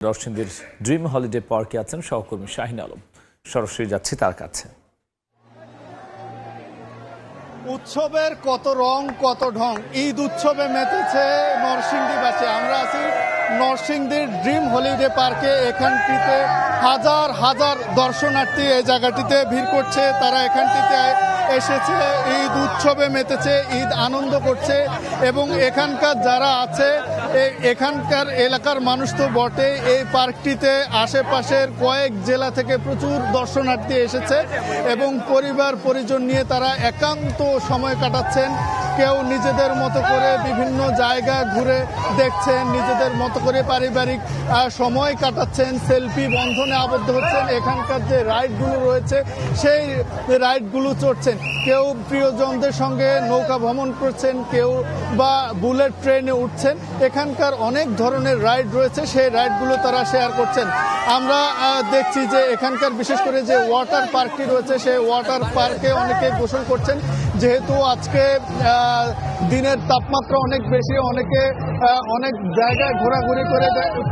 নরসিংদীর dream holiday পার্কে আছেন সহকর্মী শাহিন আলম। সরাসরি যাচ্ছি তার কাছে। উৎসবের কত রং কত ঢং, ঈদ উৎসবে মেতেছে নরসিংদীবাসী। আমরা আছি নরসিংদীর ড্রিম হলিডে পার্কে। এখানটিতে হাজার হাজার দর্শনার্থী এই জায়গাটিতে ভিড় করছে। তারা এখানটিতে এসেছে, ঈদ উৎসবে মেতেছে, ঈদ আনন্দ করছে। এবং এখানকার যারা আছে, এখানকার এলাকার মানুষ তো বটে, এই পার্কটিতে আশেপাশের কয়েক জেলা থেকে প্রচুর দর্শনার্থী এসেছে এবং পরিবার পরিজন নিয়ে তারা একান্ত সময় কাটাচ্ছেন। কেউ নিজেদের মতো করে বিভিন্ন জায়গা ঘুরে দেখছেন, নিজেদের মতো করে পারিবারিক সময় কাটাচ্ছেন, সেলফি বন্ধনে আবদ্ধ হচ্ছেন। এখানকার যে রাইডগুলো রয়েছে সেই রাইডগুলো চড়ছেন। কেউ প্রিয়জনদের সঙ্গে নৌকা ভ্রমণ করছেন, কেউ বা বুলেট ট্রেনে উঠছেন। এখানকার অনেক ধরনের রাইড রয়েছে, সেই রাইডগুলো তারা শেয়ার করছেন। আমরা দেখছি যে এখানকার বিশেষ করে যে ওয়াটার পার্কটি রয়েছে, সেই ওয়াটার পার্কে অনেকে গোসল করছেন। যেহেতু আজকে দিনের তাপমাত্রা অনেক বেশি, অনেকে অনেক জায়গায় ঘোরাঘুরি করে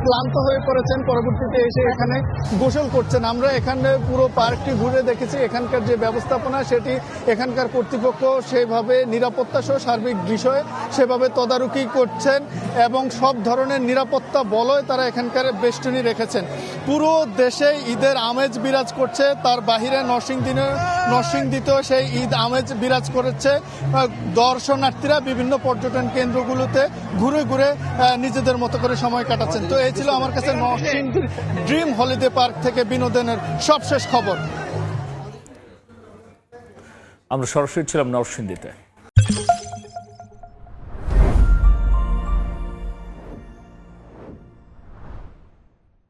ক্লান্ত হয়ে পড়েছেন, পরবর্তীতে এসে এখানে গোসল করছেন। আমরা এখানে পুরো পার্কটি ঘুরে দেখেছি। এখানকার যে ব্যবস্থাপনা সেটি এখানকার কর্তৃপক্ষ সেভাবে নিরাপত্তা সহ সার্বিক বিষয়ে সেভাবে তদারকি করছেন এবং সব ধরনের নিরাপত্তা বলয় তারা এখানকার বেষ্টনী রেখেছেন। পুরো দেশে ঈদের আমেজ বিরাজ করছে, তার বাহিরে নরসিংদীতেও সেই ঈদ আমেজ বিরাজ করেছে। দর্শনার্থীরা বিভিন্ন পর্যটন কেন্দ্রগুলোতে ঘুরে ঘুরে নিজেদের মতো করে সময় কাটাচ্ছেন। তো এই ছিল আমার কাছে নরসিংদীর ড্রিম হলিডে পার্ক থেকে বিনোদনের সবশেষ খবর। আমরা সরাসরি ছিলাম নরসিংদীতে।